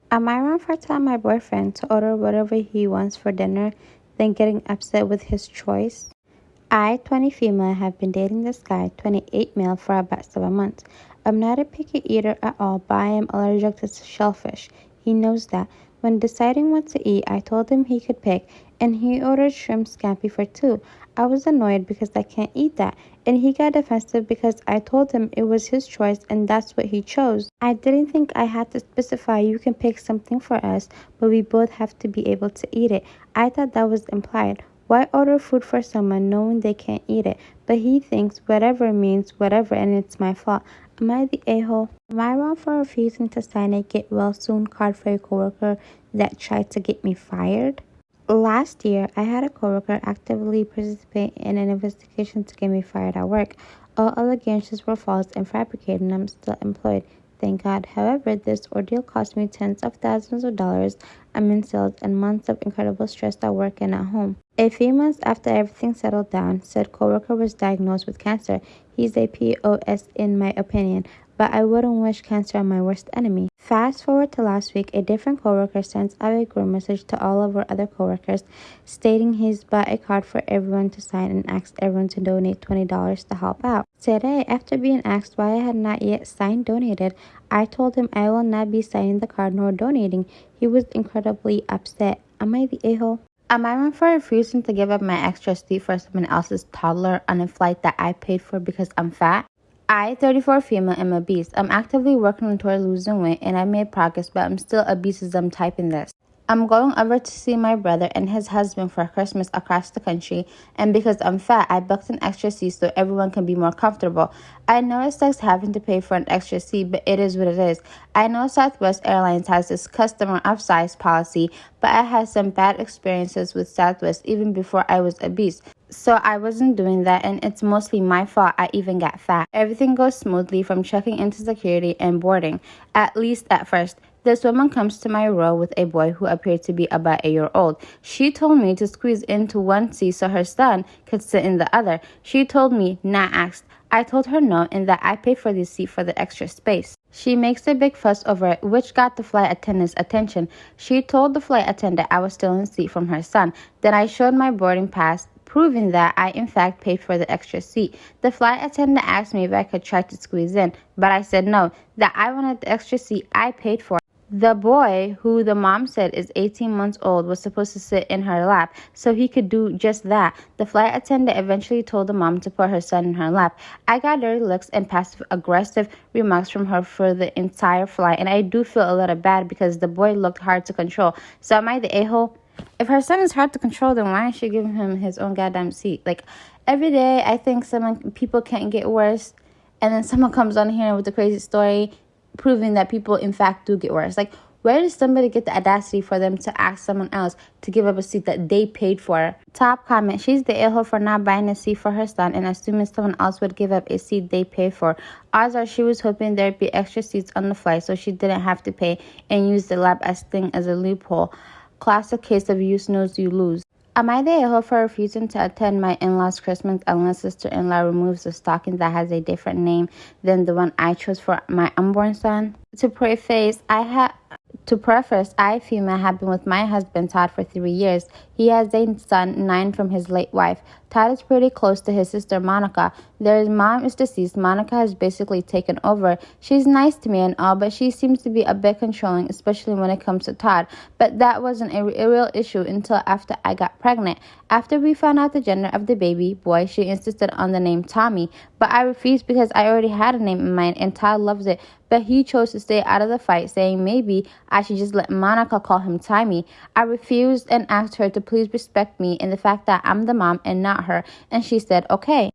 Am I wrong for telling my boyfriend to order whatever he wants for dinner, then getting upset with his choice? I, 20 female, have been dating this guy, 28 male, for about 7 months. I'm not a picky eater at all, but I am allergic to shellfish. He knows that. When deciding what to eat, I told him he could pick, and he ordered shrimp scampi for two. I was annoyed because I can't eat that, and he got defensive because I told him it was his choice and that's what he chose. I didn't think I had to specify you can pick something for us, but we both have to be able to eat it. I thought that was implied. Why order food for someone knowing they can't eat it? But he thinks whatever means whatever and it's my fault. Am I the a-hole? Am I wrong for refusing to sign a get well soon card for a coworker that tried to get me fired? Last year, I had a coworker actively participate in an investigation to get me fired at work. All allegations were false and fabricated, and I'm still employed. Thank God. However, this ordeal cost me tens of thousands of dollars. I'm in sales and months of incredible stress at work and at home. A few months after everything settled down, said coworker was diagnosed with cancer. He's a POS in my opinion, but I wouldn't wish cancer on my worst enemy. Fast forward to last week, a different coworker sends out a group message to all of our other coworkers stating he's bought a card for everyone to sign and asked everyone to donate $20 to help out. Today, after being asked why I had not yet signed donated, I told him I will not be signing the card nor donating. He was incredibly upset. Am I the a-hole? Am I wrong for refusing to give up my extra seat for someone else's toddler on a flight that I paid for because I'm fat? I, 34 female, am obese. I'm actively working toward losing weight and I made progress, but I'm still obese as I'm typing this. I'm going over to see my brother and his husband for Christmas across the country, and because I'm fat, I booked an extra seat so everyone can be more comfortable. I know it sucks having to pay for an extra seat, but it is what it is. I know Southwest Airlines has this customer upsize policy, but I had some bad experiences with Southwest even before I was obese. So I wasn't doing that, and it's mostly my fault I even got fat. Everything goes smoothly from checking into security and boarding, at least at first. This woman comes to my row with a boy who appeared to be about a year old. She told me to squeeze into one seat so her son could sit in the other. She told me, not asked. I told her no and that I paid for the seat for the extra space. She makes a big fuss over it, which got the flight attendant's attention. She told the flight attendant I was still in the seat from her son. Then I showed my boarding pass, proving that I in fact paid for the extra seat. The flight attendant asked me if I could try to squeeze in, but I said no, that I wanted the extra seat I paid for. The boy, who the mom said is 18 months old, was supposed to sit in her lap so he could do just that. The flight attendant eventually told the mom to put her son in her lap. I got dirty looks and passive-aggressive remarks from her for the entire flight, and I do feel a little bad because the boy looked hard to control. So am I the a-hole? If her son is hard to control, then why is she giving him his own goddamn seat? Like, every day I think people can't get worse, and then someone comes on here with a crazy story proving that people in fact do get worse. Like, where does somebody get the audacity for them to ask someone else to give up a seat that they paid for? Top comment, she's the a-hole for not buying a seat for her son and assuming someone else would give up a seat they paid for. Odds are she was hoping there'd be extra seats on the flight so she didn't have to pay and use the lab as thing as a loophole. Classic case of you snooze, you lose. Am I the a-hole for refusing to attend my in-laws' Christmas unless sister-in-law removes a stocking that has a different name than the one I chose for my unborn son? To preface, I, female, have been with my husband Todd for 3 years. He has a son, 9, from his late wife. Todd is pretty close to his sister Monica. Their mom is deceased. Monica has basically taken over. She's nice to me and all, but she seems to be a bit controlling, especially when it comes to Todd. But that wasn't a real issue until after I got pregnant. After we found out the gender of the baby boy, she insisted on the name Tommy, but I refused because I already had a name in mind and Todd loves it. But he chose to stay out of the fight, saying maybe I should just let Monica call him Tommy. I refused and asked her to please respect me and the fact that I'm the mom and not her, and she said okay.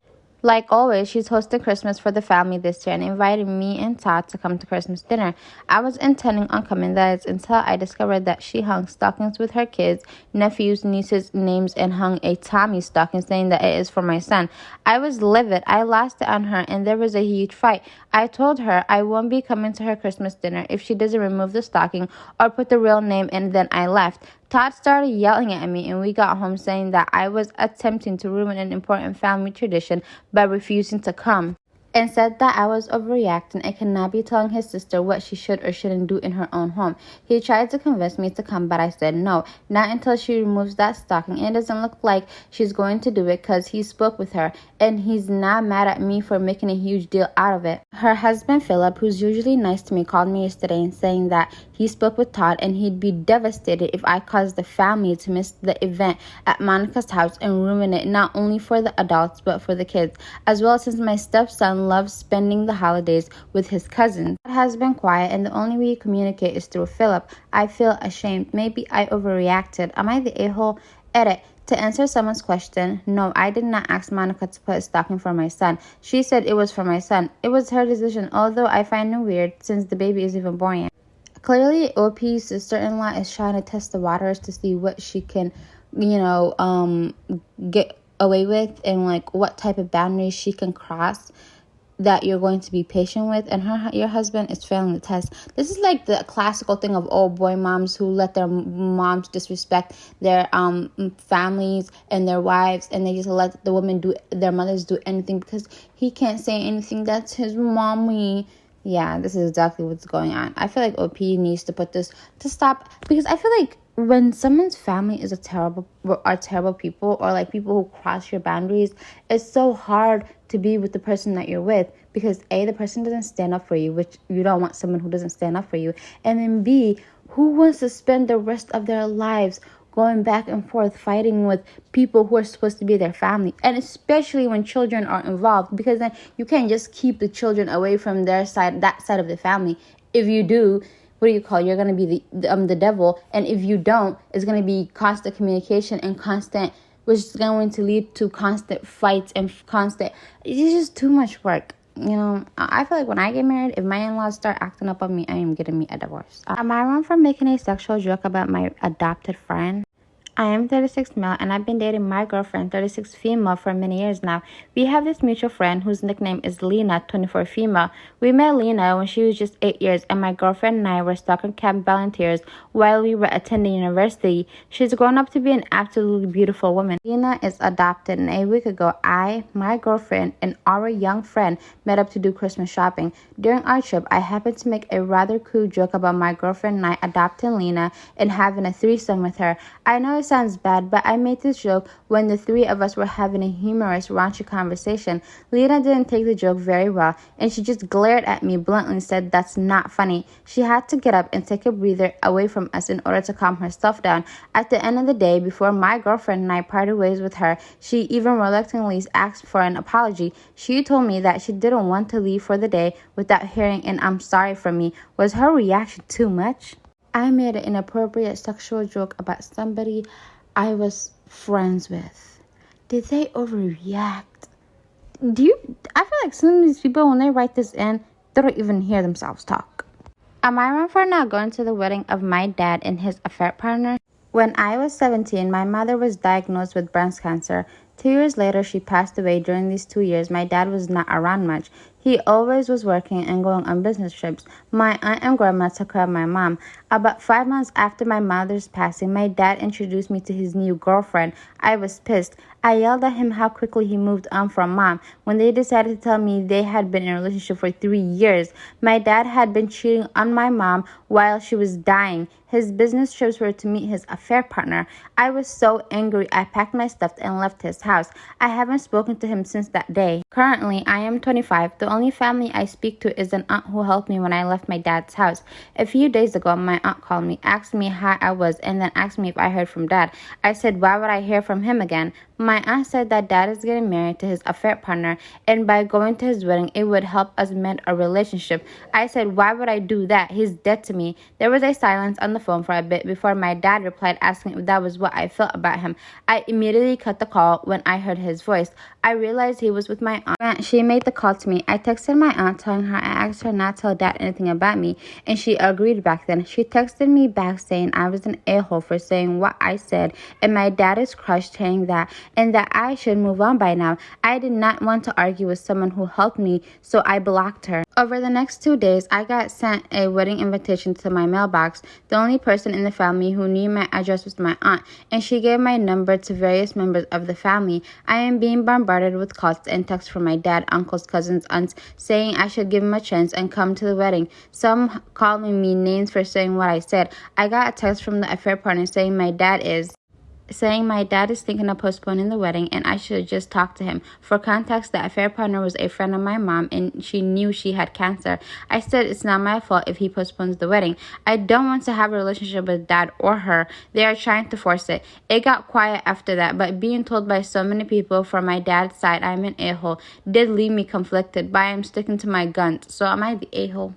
Like always, she's hosting Christmas for the family this year and invited me and Todd to come to Christmas dinner. I was intending on coming, that is, until I discovered that she hung stockings with her kids, nephews, nieces' names, and hung a Tommy stocking saying that it is for my son. I was livid. I lost it on her, and there was a huge fight. I told her I won't be coming to her Christmas dinner if she doesn't remove the stocking or put the real name, and then I left. Todd started yelling at me, and we got home saying that I was attempting to ruin an important family tradition by refusing to come. and said that I was overreacting and cannot be telling his sister what she should or shouldn't do in her own home. He tried to convince me to come, but I said no, not until she removes that stocking. It doesn't look like she's going to do it because he spoke with her, and he's not mad at me for making a huge deal out of it. Her husband, Philip, who's usually nice to me, called me yesterday and saying that he spoke with Todd and he'd be devastated if I caused the family to miss the event at Monica's house and ruin it not only for the adults but for the kids as well, since my stepson loves spending the holidays with his cousins. Todd has been quiet, and the only way you communicate is through Philip. I feel ashamed. Maybe I overreacted. Am I the a-hole? Edit. To answer someone's question, no, I did not ask Monica to put a stocking for my son. She said it was for my son. It was her decision, although I find it weird since the baby isn't even born yet. Clearly, OP's sister-in-law is trying to test the waters to see what she can, get away with, and like what type of boundaries she can cross that you're going to be patient with, and your husband is failing the test. This is like the classical thing of old boy moms who let their moms disrespect their families and their wives, and they just let the women their mothers do anything because he can't say anything. That's his mommy. Yeah, this is exactly what's going on. I feel like OP needs to put this to stop, because I feel like when someone's family is terrible people, or like people who cross your boundaries, it's so hard to be with the person that you're with, because A, the person doesn't stand up for you, which you don't want someone who doesn't stand up for you, and then B, who wants to spend the rest of their lives going back and forth fighting with people who are supposed to be their family, and especially when children are involved, because then you can't just keep the children away from that side of the family. If you do, you're going to be the devil, and if you don't, it's going to be constant communication and constant, which is going to lead to constant fights and it's just too much work. I feel like when I get married, if my in-laws start acting up on me, I am getting me a divorce. Am I wrong for making a sexual joke about my adopted friend? I am 36 male, and I've been dating my girlfriend, 36 female, for many years now. We have this mutual friend whose nickname is Lena, 24 female. We met Lena when she was just 8 years, and my girlfriend and I were soccer camp volunteers while we were attending university. She's grown up to be an absolutely beautiful woman. Lena is adopted, and a week ago, I, my girlfriend, and our young friend met up to do Christmas shopping. During our trip, I happened to make a rather crude joke about my girlfriend and I adopting Lena and having a threesome with her. I know it sounds bad, but I made this joke when the three of us were having a humorous, raunchy conversation. Lena didn't take the joke very well, and she just glared at me bluntly and said that's not funny. She had to get up and take a breather away from us in order to calm herself down. At the end of the day, before my girlfriend and I parted ways with her, she even reluctantly asked for an apology. She told me that she didn't want to leave for the day without hearing an "I'm sorry" from me. Was her reaction too much? I made an inappropriate sexual joke about somebody I was friends with. Did they overreact? I feel like some of these people, when they write this in, they don't even hear themselves talk. Am I wrong for not going to the wedding of my dad and his affair partner? When I was 17, my mother was diagnosed with breast cancer. 2 years later, she passed away. During these 2 years, my dad was not around much. He always was working and going on business trips. My aunt and grandma took care of my mom. About 5 months after my mother's passing, my dad introduced me to his new girlfriend. I was pissed. I yelled at him how quickly he moved on from mom. When they decided to tell me they had been in a relationship for 3 years, my dad had been cheating on my mom while she was dying. His business trips were to meet his affair partner. I was so angry, I packed my stuff and left his house. I haven't spoken to him since that day. Currently, I am 25. The only family I speak to is an aunt who helped me when I left my dad's house. A few days ago, my aunt called me, asked me how I was, and then asked me if I heard from dad. I said, why would I hear from him again? My aunt said that dad is getting married to his affair partner, and by going to his wedding, it would help us mend our relationship. I said, why would I do that? He's dead to me. There was a silence on the phone for a bit before my dad replied, asking if that was what I felt about him. I immediately cut the call when I heard his voice. I realized he was with my aunt. She made the call to me. I texted my aunt telling her I asked her not to tell dad anything about me, and she agreed back then. She texted me back saying I was an a-hole for saying what I said, and my dad is crushed hearing that, and that I should move on by now. I did not want to argue with someone who helped me, so I blocked her. Over the next 2 days, I got sent a wedding invitation to my mailbox. The only person in the family who knew my address was my aunt, and she gave my number to various members of the family. I am being bombarded with calls and texts from my dad, uncles, cousins, aunts, saying I should give him a chance and come to the wedding. Some calling me names for saying what I said. I got a text from the affair partner saying my dad is thinking of postponing the wedding and I should just talk to him. For context, the affair partner was a friend of my mom and she knew she had cancer. I said it's not my fault if he postpones the wedding. I don't want to have a relationship with dad or her. They are trying to force it. It got quiet after that, but being told by so many people from my dad's side I'm an a-hole did leave me conflicted, but I am sticking to my guns. So am I the a-hole?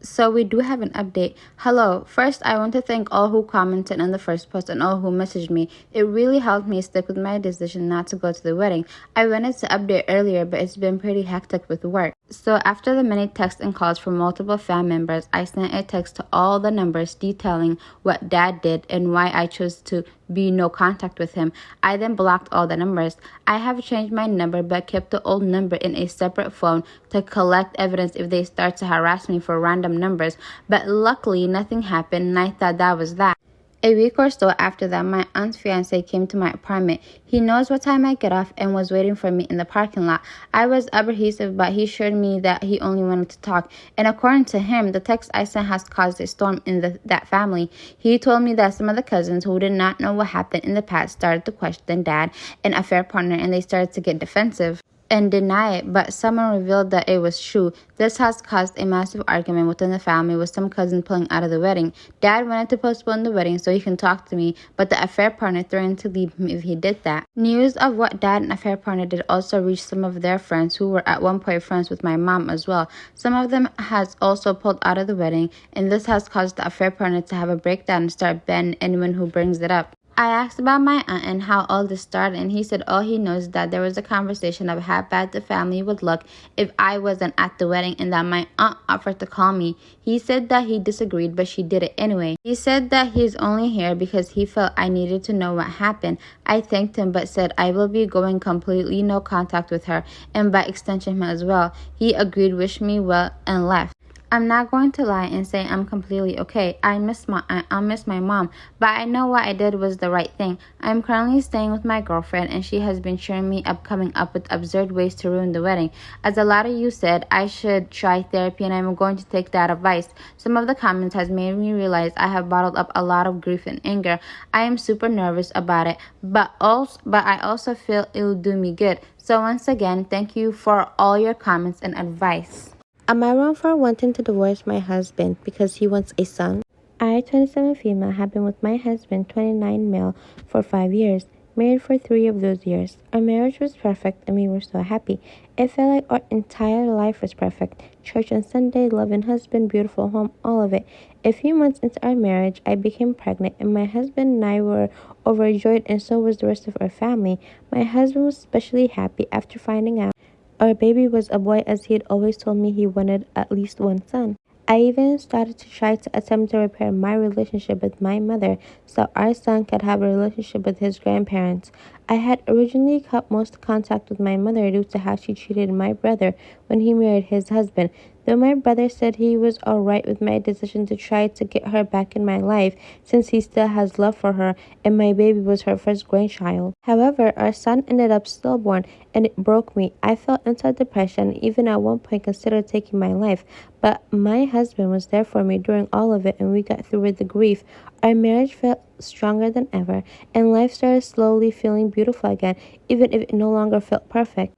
So we do have an update. Hello. First, I want to thank all who commented on the first post and all who messaged me. It really helped me stick with my decision not to go to the wedding. I wanted to update earlier, but it's been pretty hectic with work. So after the many texts and calls from multiple family members, I sent a text to all the numbers detailing what dad did and why I chose to be no contact with him. I then blocked all the numbers. I have changed my number but kept the old number in a separate phone to collect evidence if they start to harass me for random numbers, but luckily nothing happened and I thought that was that. A week or so after that, my aunt's fiance came to my apartment. He knows what time I get off and was waiting for me in the parking lot. I was apprehensive, but he assured me that he only wanted to talk. And according to him, the text I sent has caused a storm in that family. He told me that some of the cousins who did not know what happened in the past started to question dad and affair partner, and they started to get defensive and deny it, but someone revealed that it was true. This has caused a massive argument within the family, with some cousins pulling out of the wedding. Dad wanted to postpone the wedding so he can talk to me, but the affair partner threatened to leave him if he did that. News of what dad and affair partner did also reached some of their friends who were at one point friends with my mom as well. Some of them has also pulled out of the wedding, and this has caused the affair partner to have a breakdown and start banning anyone who brings it up. I asked about my aunt and how all this started, and he said all he knows is that there was a conversation of how bad the family would look if I wasn't at the wedding, and that my aunt offered to call me. He said that he disagreed, but she did it anyway. He said that he's only here because he felt I needed to know what happened. I thanked him but said I will be going completely no contact with her, and by extension him as well. He agreed, wished me well, and left. I'm not going to lie and say I'm completely okay. I miss my mom, but I know what I did was the right thing. I'm currently staying with my girlfriend, and she has been cheering me up, coming up with absurd ways to ruin the wedding. As a lot of you said, I should try therapy, and I'm going to take that advice. Some of the comments has made me realize I have bottled up a lot of grief and anger. I am super nervous about it, but I also feel it'll do me good. So once again, thank you for all your comments and advice. Am I wrong for wanting to divorce my husband because he wants a son? I, 27 female, have been with my husband, 29 male, for 5 years. Married for 3 of those years. Our marriage was perfect and we were so happy. It felt like our entire life was perfect. Church on Sunday, loving husband, beautiful home, all of it. A few months into our marriage, I became pregnant, and my husband and I were overjoyed, and so was the rest of our family. My husband was especially happy after finding out our baby was a boy, as he had always told me he wanted at least one son. I even started to try to attempt to repair my relationship with my mother so our son could have a relationship with his grandparents. I had originally cut most contact with my mother due to how she treated my brother when he married his husband. Though my brother said he was alright with my decision to try to get her back in my life since he still has love for her and my baby was her first grandchild. However, our son ended up stillborn and it broke me. I felt inside depression and even at one point considered taking my life. But my husband was there for me during all of it and we got through with the grief. Our marriage felt stronger than ever and life started slowly feeling beautiful again, even if it no longer felt perfect.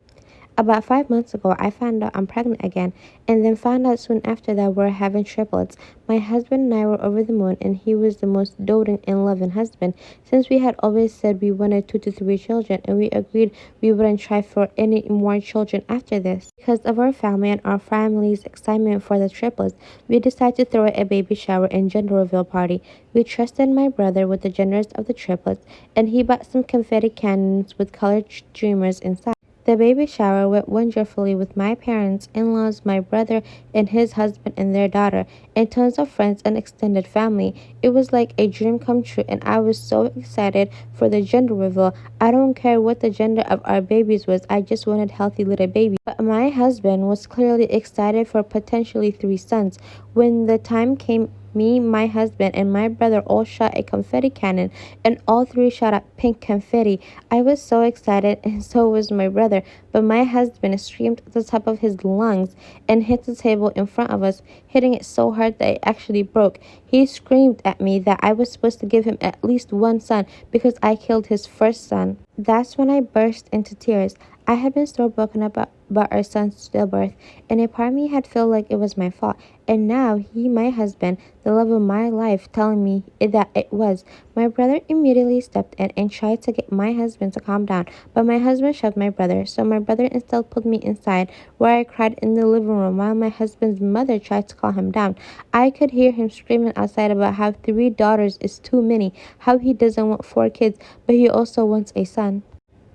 About 5 months ago, I found out I'm pregnant again, and then found out soon after that we're having triplets. My husband and I were over the moon, and he was the most doting and loving husband, since we had always said we wanted 2 to 3 children, and we agreed we wouldn't try for any more children after this. Because of our family and our family's excitement for the triplets, we decided to throw a baby shower and gender reveal party. We trusted my brother with the genders of the triplets, and he bought some confetti cannons with colored streamers inside. The baby shower went wonderfully with my parents, in-laws, my brother and his husband and their daughter, and tons of friends and extended family. It was like a dream come true and I was so excited for the gender reveal. I don't care what the gender of our babies was, I just wanted healthy little babies. But my husband was clearly excited for potentially 3 sons. When the time came, me, my husband, and my brother all shot a confetti cannon, and all three shot out pink confetti. I was so excited, and so was my brother. But my husband screamed at the top of his lungs and hit the table in front of us, hitting it so hard that it actually broke. He screamed at me that I was supposed to give him at least 1 son because I killed his first son. That's when I burst into tears. I had been so broken about our son's stillbirth, and a part of me had felt like it was my fault. And now he, my husband, the love of my life, telling me that it was. My brother immediately stepped in and tried to get my husband to calm down, but my husband shoved my brother, so my brother instead pulled me inside, where I cried in the living room while my husband's mother tried to calm him down. I could hear him screaming outside about how 3 daughters is too many, how he doesn't want 4 kids, but he also wants a son.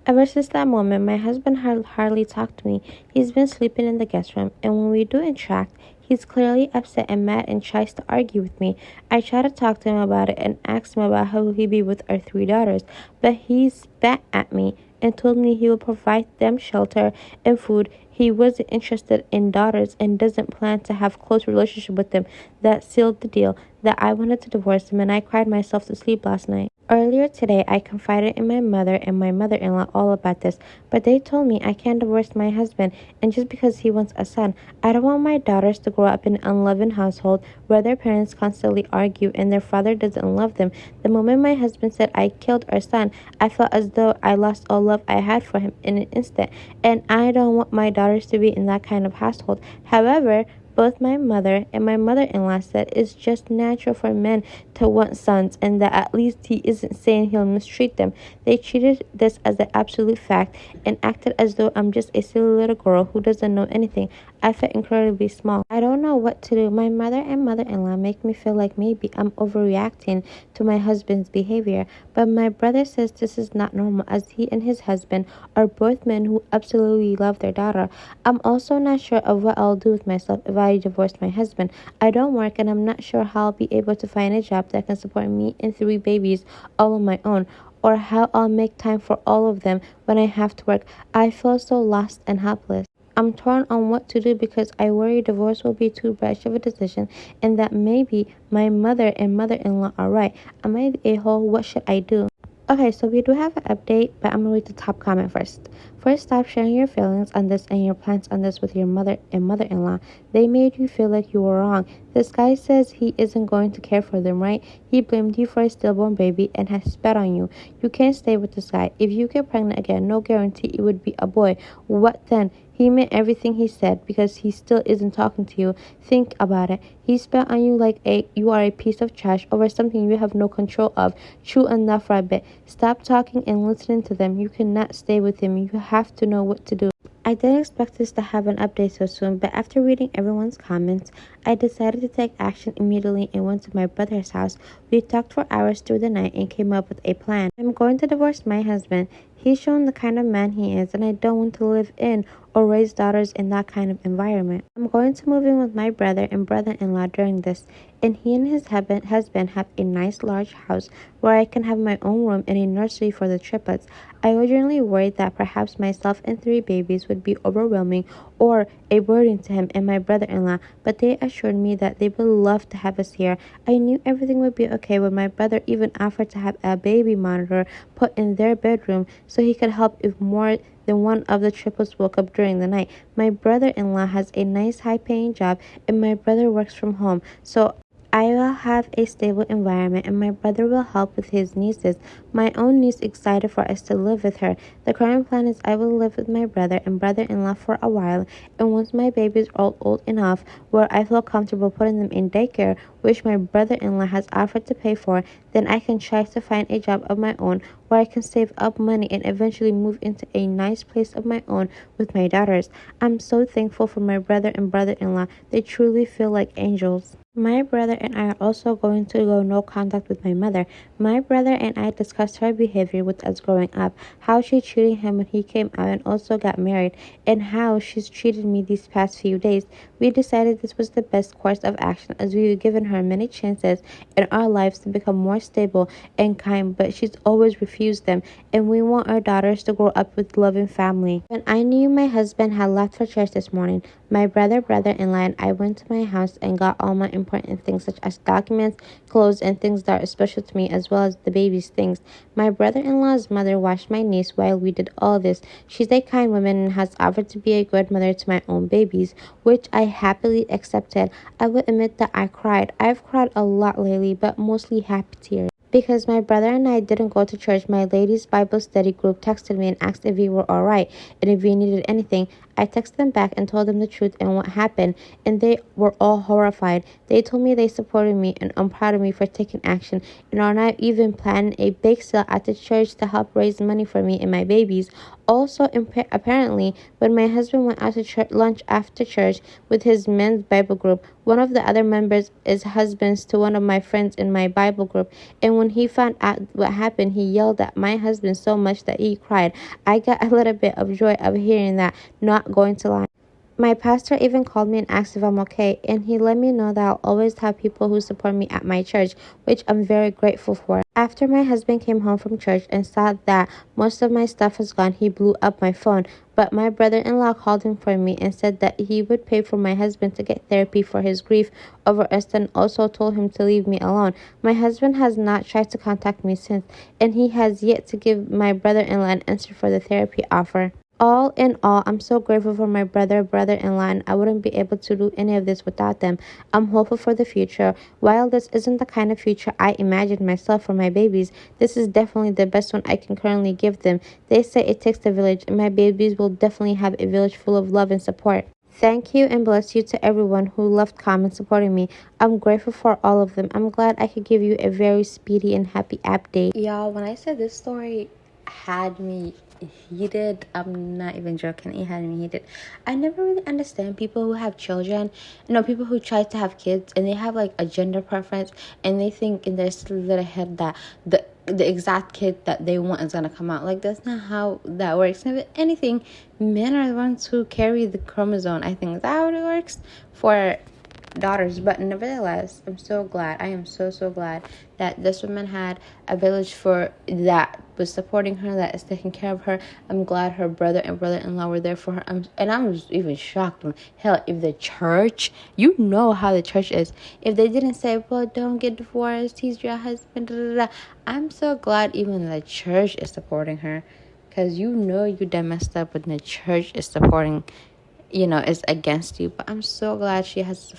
Ever since that moment, my husband hardly talked to me. He's been sleeping in the guest room, and when we do interact, he's clearly upset and mad and tries to argue with me. I try to talk to him about it and ask him about how he'd be with our 3 daughters, but he spat at me and told me he would provide them shelter and food. He wasn't interested in daughters and doesn't plan to have close relationship with them. That sealed the deal. That I wanted to divorce him, and I cried myself to sleep last night. Earlier today, I confided in my mother and my mother-in-law all about this, but they told me I can't divorce my husband, and just because he wants a son. I don't want my daughters to grow up in an unloving household where their parents constantly argue and their father doesn't love them. The moment my husband said I killed our son, I felt as though I lost all love I had for him in an instant, and I don't want my daughters to be in that kind of household. However, both my mother and my mother-in-law said it's just natural for men to want sons and that at least he isn't saying he'll mistreat them. They treated this as an absolute fact and acted as though I'm just a silly little girl who doesn't know anything. I felt incredibly small. I don't know what to do. My mother and mother-in-law make me feel like maybe I'm overreacting to my husband's behavior, but my brother says this is not normal as he and his husband are both men who absolutely love their daughter. I'm also not sure of what I'll do with myself if I divorce my husband. I don't work and I'm not sure how I'll be able to find a job that can support me and 3 babies all on my own, or how I'll make time for all of them when I have to work. I feel so lost and helpless. I'm torn on what to do because I worry divorce will be too rash of a decision and that maybe my mother and mother-in-law are right. Am I the a-hole? What should I do? Okay, so we do have an update, but I'm going to read the top comment first. First, stop sharing your feelings on this and your plans on this with your mother and mother-in-law. They made you feel like you were wrong. This guy says he isn't going to care for them, right? He blamed you for a stillborn baby and has spat on you. You can't stay with this guy. If you get pregnant again, no guarantee it would be a boy. What then? He meant everything he said because he still isn't talking to you. Think about it. He spat on you like you are a piece of trash over something you have no control of. True enough for a bit. Stop talking and listening to them. You cannot stay with him. You have to know what to do. I didn't expect this to have an update so soon, but after reading everyone's comments, I decided to take action immediately and went to my brother's house. We talked for hours through the night and came up with a plan. I'm going to divorce my husband. He's shown the kind of man he is, and I don't want to live in or raise daughters in that kind of environment. I'm going to move in with my brother and brother-in-law during this, and he and his husband have a nice large house where I can have my own room and a nursery for the triplets. I originally worried that perhaps myself and 3 babies would be overwhelming or a burden to him and my brother-in-law, but they assured me that they would love to have us here. I knew everything would be okay when my brother even offered to have a baby monitor put in their bedroom so he could help if more than one of the triplets woke up during the night. My brother-in-law has a nice high-paying job and my brother works from home, so I will have a stable environment and my brother will help with his nieces. My own niece excited for us to live with her. The current plan is I will live with my brother and brother-in-law for a while, and once my babies are old enough where I feel comfortable putting them in daycare, which my brother-in-law has offered to pay for, then I can try to find a job of my own where I can save up money and eventually move into a nice place of my own with my daughters. I'm so thankful for my brother and brother-in-law. They truly feel like angels. My brother and I are also going to go no contact with my mother. My brother and I discussed her behavior with us growing up, how she treated him when he came out and also got married, and how she's treated me these past few days. We decided this was the best course of action as we've given her many chances in our lives to become more stable and kind, but she's always refused them, and we want our daughters to grow up with loving family. When I knew my husband had left for church this morning, my brother-in-law and I went to my house and got all my important things such as documents, clothes, and things that are special to me as well as the baby's things. My brother-in-law's mother watched my niece while we did all this. She's a kind woman and has offered to be a good mother to my own babies, which I happily accepted. I will admit that I cried. I've cried a lot lately, but mostly happy tears. Because my brother and I didn't go to church, my ladies' Bible study group texted me and asked if we were alright and if we needed anything. I texted them back and told them the truth and what happened, and they were all horrified. They told me they supported me and I'm proud of me for taking action and are now even planning a bake sale at the church to help raise money for me and my babies. Also, apparently, when my husband went out to lunch after church with his men's Bible group, one of the other members is husbands to one of my friends in my Bible group, and when he found out what happened, he yelled at my husband so much that he cried. I got a little bit of joy of hearing that, not going to lie. My pastor even called me and asked if I'm okay, and he let me know that I'll always have people who support me at my church, which I'm very grateful for. After my husband came home from church and saw that most of my stuff was gone, he blew up my phone. But my brother-in-law called him for me and said that he would pay for my husband to get therapy for his grief over us, and also told him to leave me alone. My husband has not tried to contact me since, and he has yet to give my brother-in-law an answer for the therapy offer. All in all, I'm so grateful for my brother-in-law, and I wouldn't be able to do any of this without them. I'm hopeful for the future. While this isn't the kind of future I imagined myself for my babies, this is definitely the best one I can currently give them. They say it takes a village, and my babies will definitely have a village full of love and support. Thank you and bless you to everyone who left comments supporting me. I'm grateful for all of them. I'm glad I could give you a very speedy and happy update. Y'all, when I said this story had me heated, I'm not even joking, it had me heated. I never really understand people who have children, people who try to have kids and they have like a gender preference and they think in their little head that the exact kid that they want is gonna come out. Like, that's not how that works. And if anything, men are the ones who carry the chromosome. I think that's how it works for daughters. But nevertheless, I'm so glad. I am so glad that this woman had a village for that was supporting her, that is taking care of her. I'm glad her brother and brother-in-law were there for her. I'm just even shocked. Hell, if the church, you know how the church is, if they didn't say, well, don't get divorced, he's your husband, da, da, da. I'm so glad even the church is supporting her, because you done messed up when the church is supporting, is against you. But I'm so glad she has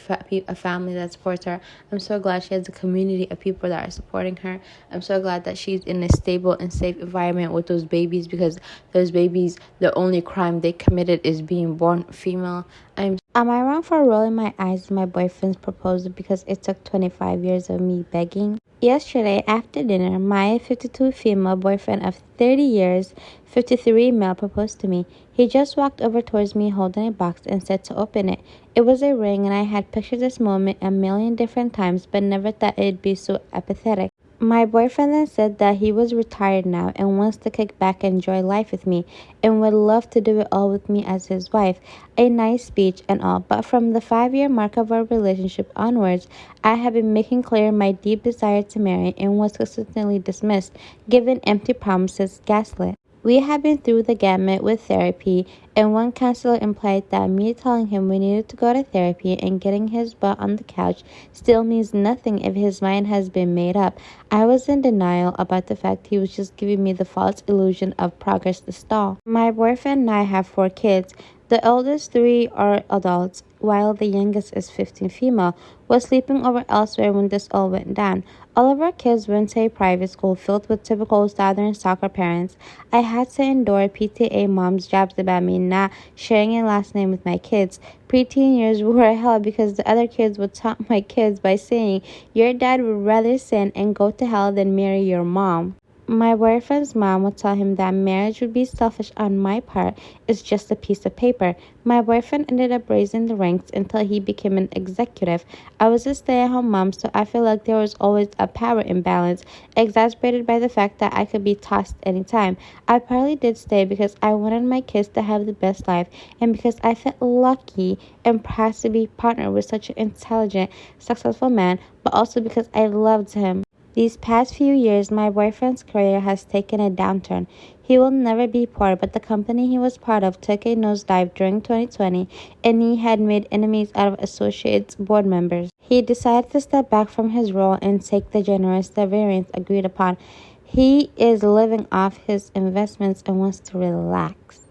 a family that supports her. I'm so glad she has a community of people that are supporting her. I'm so glad that she's in a stable and safe environment with those babies, because those babies, the only crime they committed is being born female. Am I wrong for rolling my eyes at my boyfriend's proposal because it took 25 years of me begging? Yesterday, after dinner, my 52 female boyfriend of 30 years, 53 male, proposed to me. He just walked over towards me holding a box and said to open it. It was a ring, and I had pictured this moment a million different times, but never thought it'd be so apathetic. My boyfriend then said that he was retired now and wants to kick back and enjoy life with me and would love to do it all with me as his wife. A nice speech and all, but from the 5-year mark of our relationship onwards, I have been making clear my deep desire to marry and was consistently dismissed, given empty promises, gaslit. We have been through the gamut with therapy, and one counselor implied that me telling him we needed to go to therapy and getting his butt on the couch still means nothing if his mind has been made up. I was in denial about the fact he was just giving me the false illusion of progress to stall. My boyfriend and I have 4 kids. The eldest 3 are adults, while the youngest is 15 female, was sleeping over elsewhere when this all went down. All of our kids went to a private school filled with typical Southern soccer parents. I had to endure PTA moms' jabs about me not sharing a last name with my kids. Preteen years were hell because the other kids would taunt my kids by saying, "Your dad would rather sin and go to hell than marry your mom." My boyfriend's mom would tell him that marriage would be selfish on my part, it's just a piece of paper. My boyfriend ended up raising the ranks until he became an executive. I was a stay at home mom, so I feel like there was always a power imbalance, exacerbated by the fact that I could be tossed anytime. I partly did stay because I wanted my kids to have the best life, and because I felt lucky and proud to be partnered with such an intelligent, successful man, but also because I loved him. These past few years, my boyfriend's career has taken a downturn. He will never be poor, but the company he was part of took a nosedive during 2020, and he had made enemies out of associates board members. He decided to step back from his role and take the generous severance agreed upon. He is living off his investments and wants to relax.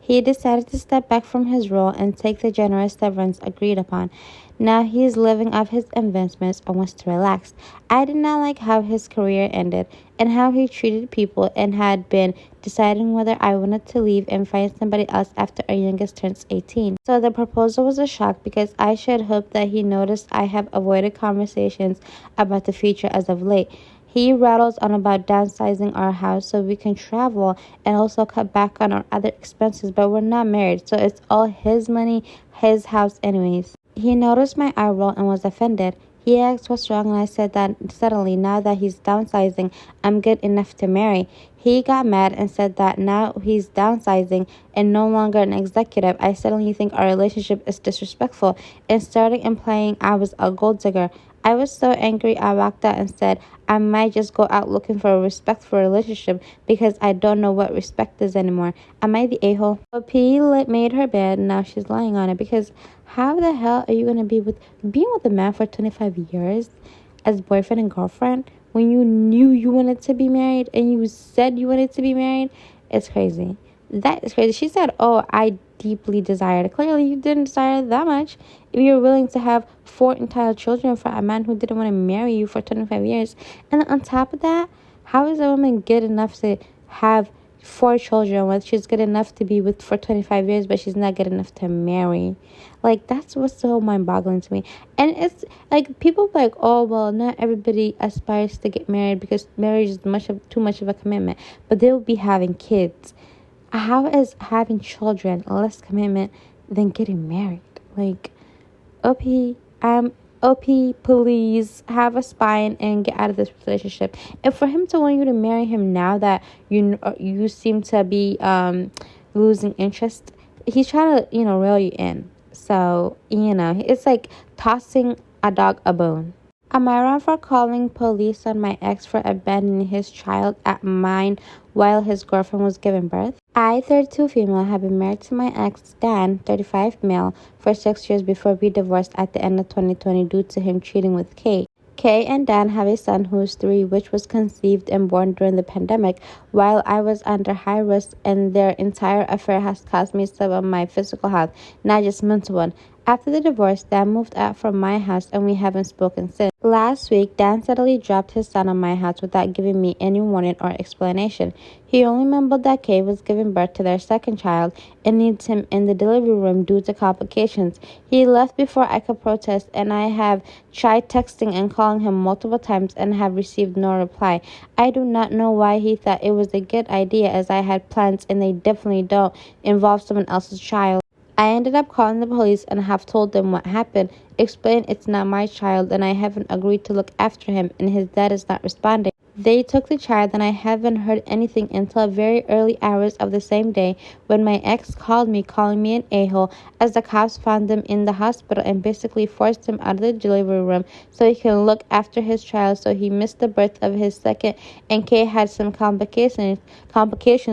He decided to step back from his role and take the generous severance agreed upon. Now he is living off his investments and wants to relax. I did not like how his career ended and how he treated people, and had been deciding whether I wanted to leave and find somebody else after our youngest turns 18. So the proposal was a shock because I should hope that he noticed I have avoided conversations about the future as of late. He rattles on about downsizing our house so we can travel and also cut back on our other expenses, but we're not married, so it's all his money, his house anyways. He noticed my eye roll and was offended. He asked what's wrong, and I said that suddenly, now that he's downsizing, I'm good enough to marry. He got mad and said that now he's downsizing and no longer an executive, I suddenly think our relationship is disrespectful and started implying I was a gold digger. I was so angry I walked out and said I might just go out looking for a respectful relationship because I don't know what respect is anymore. Am I the a-hole? So P made her bed and now she's lying on it because how the hell are you going to being with a man for 25 years as boyfriend and girlfriend when you knew you wanted to be married and you said you wanted to be married? It's crazy. That is crazy. She said, "Oh, I deeply desired it." Clearly, you didn't desire it that much. If you're willing to have 4 entire children for a man who didn't want to marry you for 25 years. And on top of that, how is a woman good enough to have 4 children when she's good enough to be with for 25 years, but she's not good enough to marry? Like, that's what's so mind-boggling to me. And it's like, people like, "Oh, well, not everybody aspires to get married because marriage is too much of a commitment, but they will be having kids." How is having children less commitment than getting married? Like, OP, please have a spine and get out of this relationship. And for him to want you to marry him now that you seem to be losing interest, he's trying to reel you in. So it's like tossing a dog a bone. Am I wrong for calling police on my ex for abandoning his child at mine while his girlfriend was giving birth? I, 32 female, have been married to my ex, Dan, 35 male, for 6 years before we divorced at the end of 2020 due to him cheating with Kay. Kay and Dan have a son who is 3, which was conceived and born during the pandemic while I was under high risk, and their entire affair has caused me some of my physical health, not just mental one. After the divorce, Dan moved out from my house and we haven't spoken since. Last week, Dan suddenly dropped his son on my house without giving me any warning or explanation. He only mumbled that Kay was giving birth to their second child and needs him in the delivery room due to complications. He left before I could protest, and I have tried texting and calling him multiple times and have received no reply. I do not know why he thought it was a good idea, as I had plans and they definitely don't involve someone else's child. I ended up calling the police and have told them what happened, explained it's not my child and I haven't agreed to look after him and his dad is not responding. They took the child and I haven't heard anything until very early hours of the same day when my ex called me, calling me an a-hole, as the cops found them in the hospital and basically forced him out of the delivery room so he can look after his child. So he missed the birth of his second, and Kay had some complications,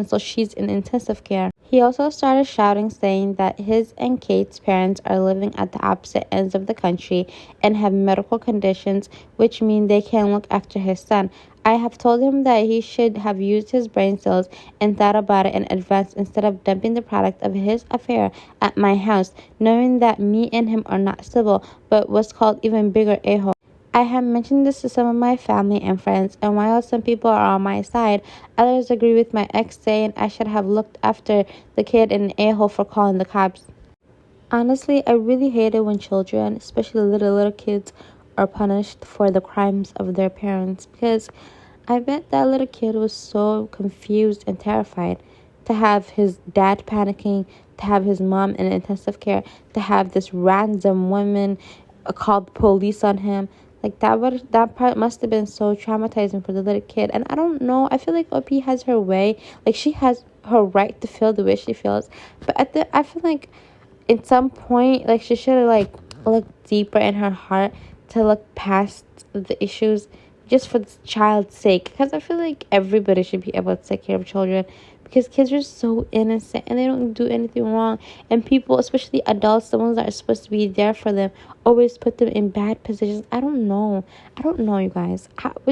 so she's in intensive care. He also started shouting, saying that his and Kate's parents are living at the opposite ends of the country and have medical conditions, which mean they can't look after his son. I have told him that he should have used his brain cells and thought about it in advance instead of dumping the product of his affair at my house, knowing that me and him are not civil, but what's called even bigger a-hole. I have mentioned this to some of my family and friends, and while some people are on my side, others agree with my ex, saying I should have looked after the kid and an a-hole for calling the cops. Honestly, I really hate it when children, especially little kids, are punished for the crimes of their parents because I bet that little kid was so confused and terrified to have his dad panicking, to have his mom in intensive care, to have this random woman called police on him. Like that part must have been so traumatizing for the little kid. And I don't know. I feel like OP has her way. Like she has her right to feel the way she feels. But I feel like at some point, like she should have like looked deeper in her heart to look past the issues just for the child's sake. Because I feel like everybody should be able to take care of children because kids are so innocent and they don't do anything wrong. And people, especially adults, the ones that are supposed to be there for them, always put them in bad positions. I don't know. I don't know, you guys.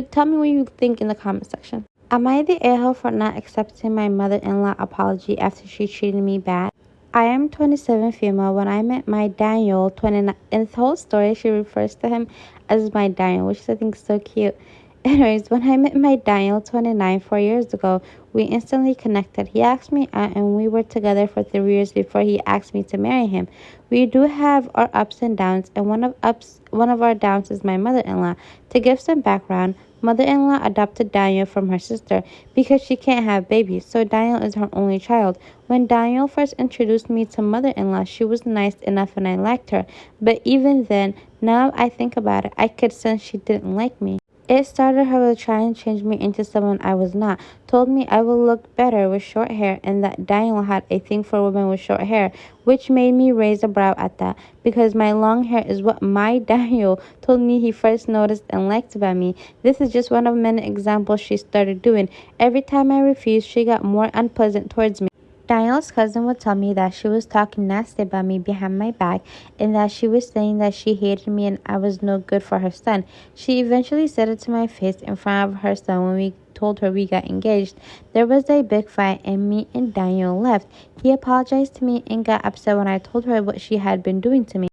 Tell me what you think in the comment section. Am I the a-hole for not accepting my mother-in-law apology after she treated me bad? I am 27 female. When I met my Daniel, 29, in the whole story, she refers to him as my Daniel, which I think is so cute. Anyways, when I met my Daniel, 29, 4 years ago, we instantly connected. He asked me out, and we were together for 3 years before he asked me to marry him. We do have our ups and downs, and one of our downs is my mother-in-law. To give some background, mother-in-law adopted Daniel from her sister because she can't have babies, so Daniel is her only child. When Daniel first introduced me to mother-in-law, she was nice enough and I liked her. But even then, now I think about it, I could sense she didn't like me. It started her with trying to change me into someone I was not. Told me I would look better with short hair and that Daniel had a thing for women with short hair, which made me raise a brow at that because my long hair is what my Daniel told me he first noticed and liked about me. This is just one of many examples she started doing. Every time I refused, she got more unpleasant towards me. Daniel's cousin would tell me that she was talking nasty about me behind my back and that she was saying that she hated me and I was no good for her son. She eventually said it to my face in front of her son when we told her we got engaged. There was a big fight and me and Daniel left. He apologized to me and got upset when I told her what she had been doing to me.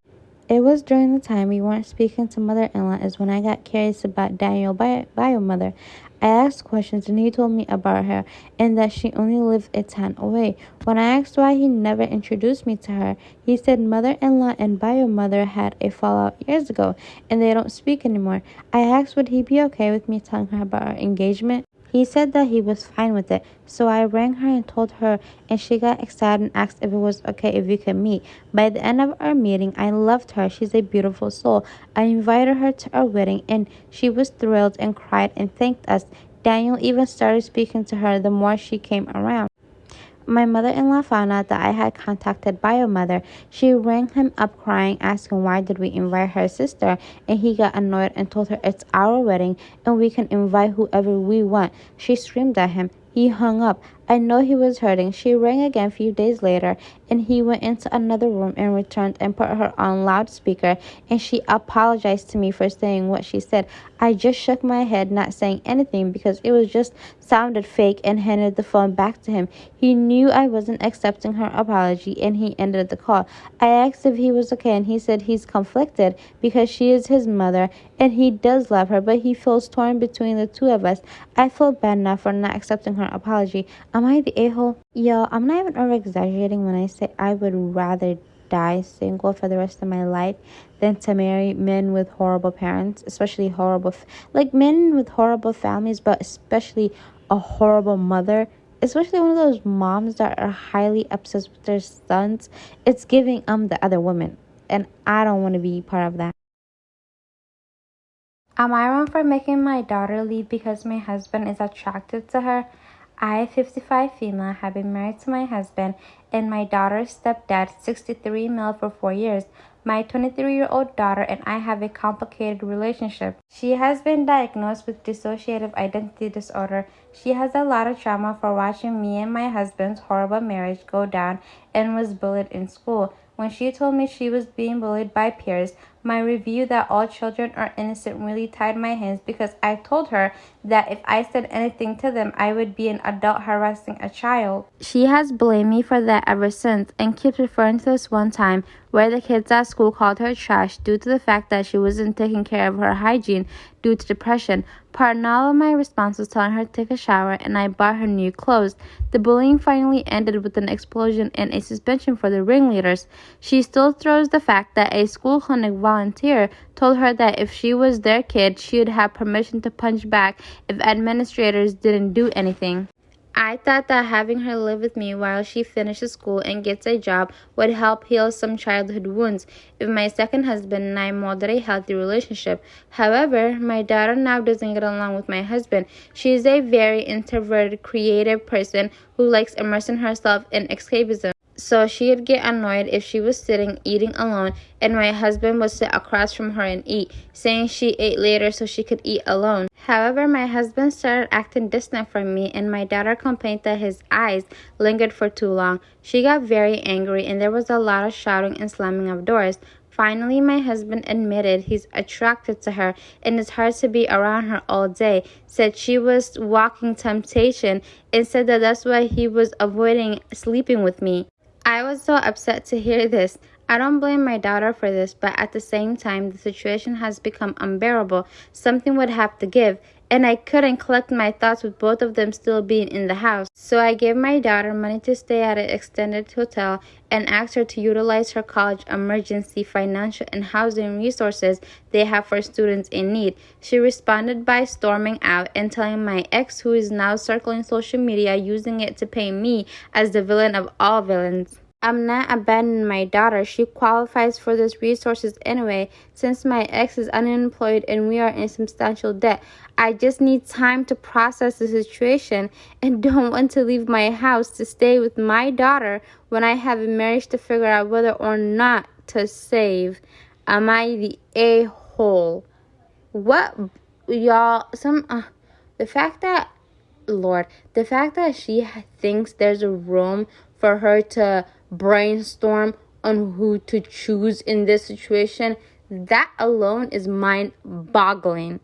It was during the time we weren't speaking to mother-in-law is when I got curious about Daniel bio mother. I asked questions and he told me about her and that she only lived a town away. When I asked why he never introduced me to her, he said mother-in-law and bio mother had a fallout years ago and they don't speak anymore. I asked would he be okay with me telling her about our engagement. He said that he was fine with it, so I rang her and told her, and she got excited and asked if it was okay if we could meet. By the end of our meeting, I loved her. She's a beautiful soul. I invited her to our wedding, and she was thrilled and cried and thanked us. Daniel even started speaking to her the more she came around. My mother-in-law found out that I had contacted Biomother. She rang him up crying, asking why did we invite her sister, and he got annoyed and told her it's our wedding and we can invite whoever we want. She screamed at him. He hung up. I know he was hurting. She rang again a few days later, and he went into another room and returned and put her on loudspeaker, and she apologized to me for saying what she said. I just shook my head, not saying anything because it was just sounded fake, and handed the phone back to him. He knew I wasn't accepting her apology, and he ended the call. I asked if he was okay, and he said he's conflicted because she is his mother, and he does love her, but he feels torn between the two of us. I feel bad now for not accepting her apology. Am I the a-hole? Yo, I'm not even over exaggerating when I say I would rather die single for the rest of my life than to marry men with horrible parents, especially like men with horrible families, but especially a horrible mother, especially one of those moms that are highly obsessed with their sons. It's giving the other woman, and I don't want to be part of that. Am I wrong for making my daughter leave because my husband is attracted to her? I, 55 female, have been married to my husband and my daughter's stepdad, 63 male, for 4 years. My 23-year-old daughter and I have a complicated relationship. She has been diagnosed with dissociative identity disorder. She has a lot of trauma for watching me and my husband's horrible marriage go down and was bullied in school. When she told me she was being bullied by peers, My review that all children are innocent really tied my hands because I told her that if I said anything to them, I would be an adult harassing a child. She has blamed me for that ever since and keeps referring to this one time where the kids at school called her trash due to the fact that she wasn't taking care of her hygiene due to depression. Part of my response was telling her to take a shower, and I bought her new clothes. The bullying finally ended with an explosion and a suspension for the ringleaders. She still throws the fact that a school clinic volunteer told her that if she was their kid, she would have permission to punch back if administrators didn't do anything. I thought that having her live with me while she finishes school and gets a job would help heal some childhood wounds if my second husband and I molded a healthy relationship. However, my daughter now doesn't get along with my husband. She is a very introverted, creative person who likes immersing herself in escapism. So she'd get annoyed if she was sitting eating alone and my husband would sit across from her and eat, saying she ate later so she could eat alone. However, my husband started acting distant from me and my daughter complained that his eyes lingered for too long. She got very angry and there was a lot of shouting and slamming of doors. Finally, my husband admitted he's attracted to her and it's hard to be around her all day, said she was walking temptation, and said that that's why he was avoiding sleeping with me. I was so upset to hear this. I don't blame my daughter for this, but at the same time, the situation has become unbearable. Something would have to give, and I couldn't collect my thoughts with both of them still being in the house. So I gave my daughter money to stay at an extended hotel and asked her to utilize her college emergency financial and housing resources they have for students in need. She responded by storming out and telling my ex, who is now circling social media, using it to paint me as the villain of all villains. I'm not abandoning my daughter. She qualifies for these resources anyway, since my ex is unemployed and we are in substantial debt. I just need time to process the situation and don't want to leave my house to stay with my daughter when I have a marriage to figure out whether or not to save. Am I the a-hole? What, y'all, the fact that, Lord, the fact that she thinks there's a room for her to brainstorm on who to choose in this situation, that alone is mind-boggling.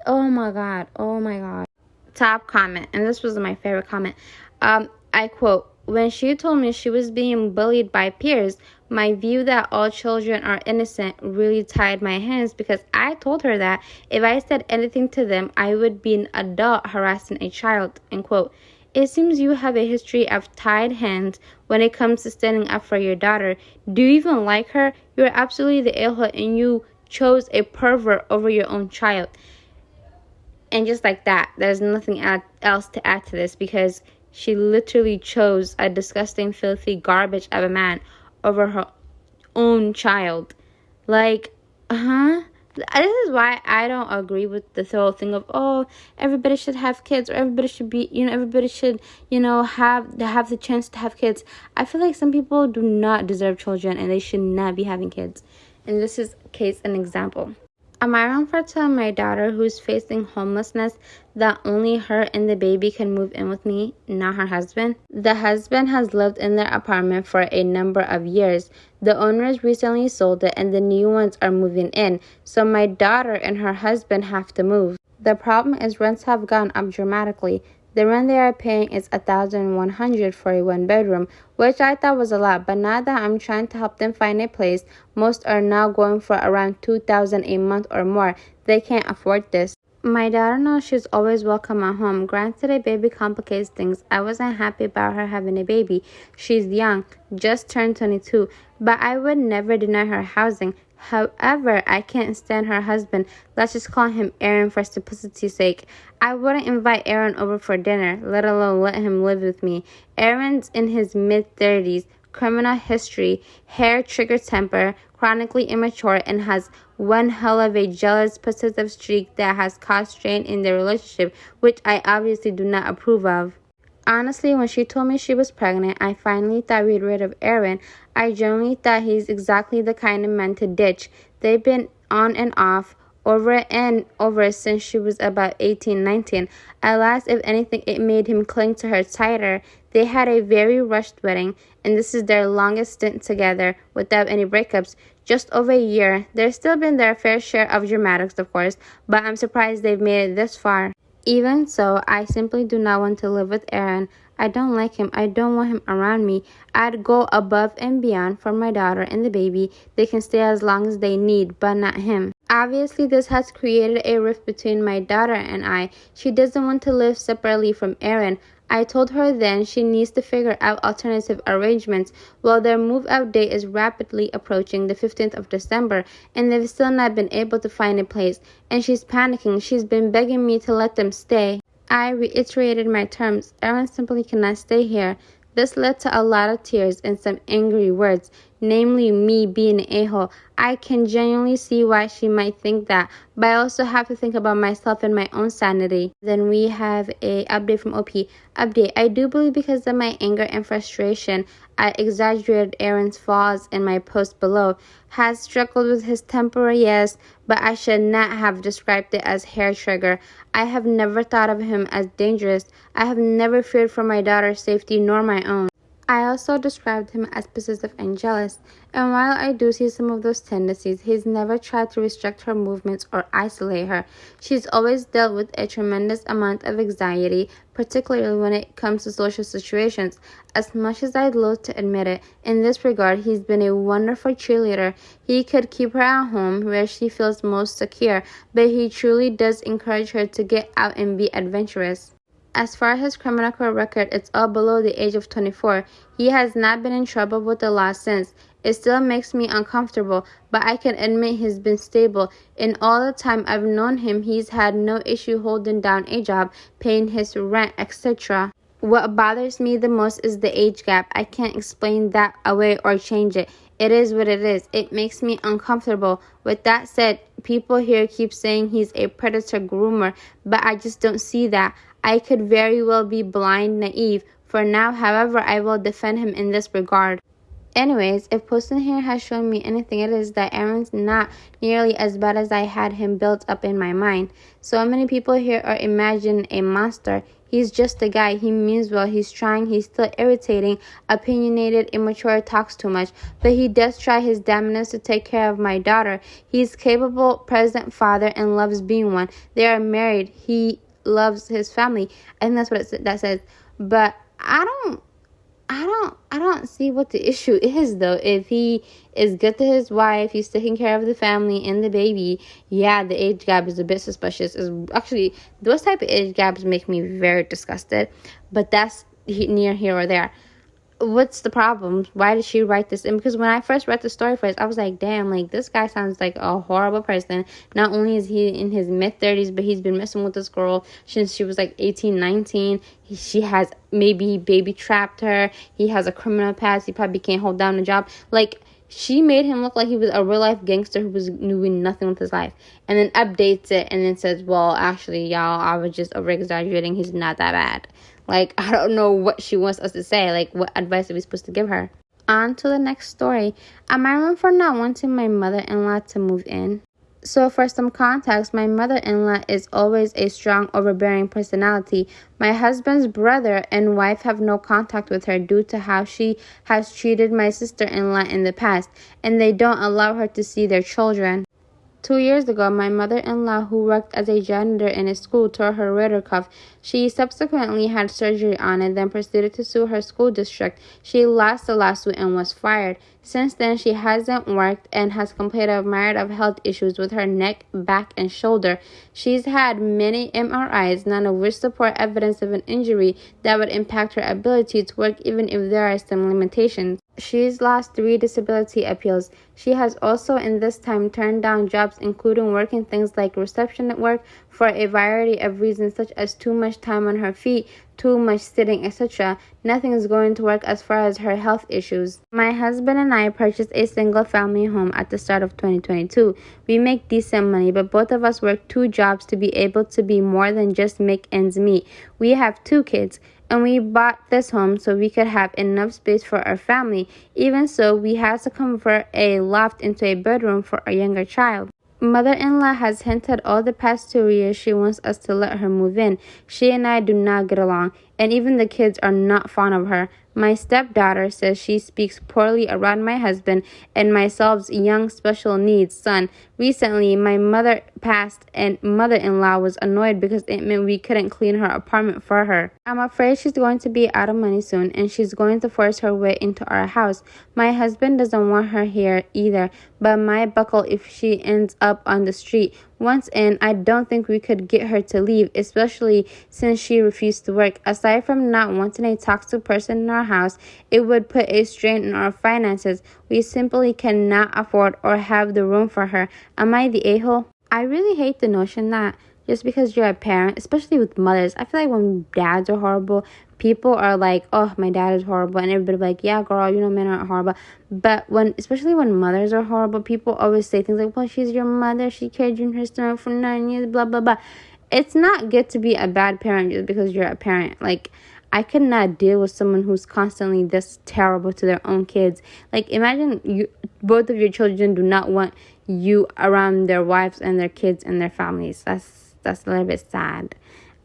Oh my god. Top comment, and this was my favorite comment. I quote, "When she told me she was being bullied by peers, my view that all children are innocent really tied my hands because I told her that if I said anything to them, I would be an adult harassing a child." End quote. It seems you have a history of tied hands when it comes to standing up for your daughter. Do you even like her? You're absolutely the a-hole and you chose a pervert over your own child. And just like that, there's nothing else to add to this because she literally chose a disgusting, filthy garbage of a man over her own child. Like, This is why I don't agree with the whole thing of, oh, everybody should have kids or everybody should be, everybody should, have the chance to have kids. I feel like some people do not deserve children and they should not be having kids. And this is an example. Am I wrong for telling my daughter who's facing homelessness that only her and the baby can move in with me, not her husband? The husband has lived in their apartment for a number of years. The owners recently sold it and the new ones are moving in, so my daughter and her husband have to move. The problem is rents have gone up dramatically. The rent they are paying is $1,100 for a one-bedroom, which I thought was a lot, but now that I'm trying to help them find a place, most are now going for around $2,000 a month or more. They can't afford this. My daughter knows she's always welcome at home. Granted, a baby complicates things. I wasn't happy about her having a baby. She's young, just turned 22, but I would never deny her housing. However, I can't stand her husband. Let's just call him Aaron for simplicity's sake. I wouldn't invite Aaron over for dinner, let alone let him live with me. Aaron's in his mid-30s, criminal history, hair trigger temper, chronically immature, and has one hell of a jealous, possessive streak that has caused strain in their relationship, which I obviously do not approve of. Honestly, when she told me she was pregnant, I finally thought we'd rid of Aaron. I genuinely thought he's exactly the kind of man to ditch. They've been on and off over and over since she was about 18, 19. Alas, if anything, it made him cling to her tighter. They had a very rushed wedding, and this is their longest stint together without any breakups. Just over a year. There's still been their fair share of dramatics, of course, but I'm surprised they've made it this far. Even so, I simply do not want to live with Aaron. I don't like him. I don't want him around me. I'd go above and beyond for my daughter and the baby. They can stay as long as they need, but not him. Obviously, this has created a rift between my daughter and I. She doesn't want to live separately from Aaron. I told her then she needs to figure out alternative arrangements. Well, their move-out date is rapidly approaching, the 15th of December, and they've still not been able to find a place. And she's panicking. She's been begging me to let them stay. I reiterated my terms. Aaron simply cannot stay here. This led to a lot of tears and some angry words, namely me being an a-hole. I can genuinely see why she might think that, but I also have to think about myself and my own sanity. Then we have a update from OP. Update: I do believe because of my anger and frustration, I exaggerated Aaron's flaws in my post below. Has struggled with his temper, yes, but I should not have described it as hair trigger. I have never thought of him as dangerous. I have never feared for my daughter's safety nor my own. I also described him as possessive and jealous, and while I do see some of those tendencies, he's never tried to restrict her movements or isolate her. She's always dealt with a tremendous amount of anxiety, particularly when it comes to social situations. As much as I'd loathe to admit it, in this regard, he's been a wonderful cheerleader. He could keep her at home where she feels most secure, but he truly does encourage her to get out and be adventurous. As far as his criminal record, it's all below the age of 24. He has not been in trouble with the law since. It still makes me uncomfortable, but I can admit he's been stable. In all the time I've known him, he's had no issue holding down a job, paying his rent, etc. What bothers me the most is the age gap. I can't explain that away or change it. It is what it is. It makes me uncomfortable. With that said, people here keep saying he's a predator groomer, but I just don't see that. I could very well be blind, naive. For now, however, I will defend him in this regard. Anyways, if posting here has shown me anything, it is that Aaron's not nearly as bad as I had him built up in my mind. So many people here are imagining a monster. He's just a guy. He means well. He's trying. He's still irritating, opinionated, immature, talks too much. But he does try his damnedest to take care of my daughter. He's capable, present father and loves being one. They are married. He loves his family. I think that's what that says. But I don't see what the issue is though. If he is good to his wife, he's taking care of the family and the baby. Yeah, the age gap is a bit suspicious. Is actually those type of age gaps make me very disgusted. But that's near here or there. What's the problem? Why did she write this? And because when I first read the story first, I was like, damn, like this guy sounds like a horrible person. Not only is he in his mid-30s, but he's been messing with this girl since she was like 18, 19. She has maybe baby trapped her. He has a criminal past. He probably can't hold down a job. Like, she made him look like he was a real life gangster who was doing nothing with his life. And then updates it and then says, well, actually, y'all, I was just over exaggerating. He's not that bad. Like, I don't know what she wants us to say. Like, what advice are we supposed to give her? On to the next story. Am I wrong for not wanting my mother-in-law to move in? So for some context, my mother-in-law is always a strong, overbearing personality. My husband's brother and wife have no contact with her due to how she has treated my sister-in-law in the past, and they don't allow her to see their children. 2 years ago, my mother-in-law, who worked as a janitor in a school, tore her rotator cuff. She subsequently had surgery on it, then proceeded to sue her school district. She lost the lawsuit and was fired. Since then, she hasn't worked and has complained of myriad of health issues with her neck, back, and shoulder. She's had many MRIs, none of which support evidence of an injury that would impact her ability to work even if there are some limitations. She's lost 3 disability appeals. She has also in this time turned down jobs including working things like reception at work for a variety of reasons such as too much time on her feet, too much sitting, etc. Nothing is going to work as far as her health issues. My husband and I purchased a single family home at the start of 2022. We make decent money, but both of us work 2 jobs to be able to be more than just make ends meet. We have 2 kids. And we bought this home so we could have enough space for our family. Even so, we had to convert a loft into a bedroom for our younger child. Mother-in-law has hinted all the past 2 years she wants us to let her move in. She and I do not get along, and even the kids are not fond of her. My stepdaughter says she speaks poorly around my husband and myself's young special needs son. Recently, my mother passed and mother-in-law was annoyed because it meant we couldn't clean her apartment for her. I'm afraid she's going to be out of money soon and she's going to force her way into our house. My husband doesn't want her here either, but might buckle if she ends up on the street. Once in, I don't think we could get her to leave, especially since she refused to work. Aside from not wanting a toxic person in our house, it would put a strain on our finances. We simply cannot afford or have the room for her. Am I the a-hole? I really hate the notion that just because you're a parent, especially with mothers, I feel like when dads are horrible, people are like, oh, my dad is horrible, and everybody like, yeah, girl, men aren't horrible. But especially when mothers are horrible, people always say things like, well, she's your mother, she carried you in her stomach for 9 years, blah, blah, blah. It's not good to be a bad parent just because you're a parent. Like, I could not deal with someone who's constantly this terrible to their own kids. Like, imagine both of your children do not want you around their wives and their kids and their families. That's a little bit sad.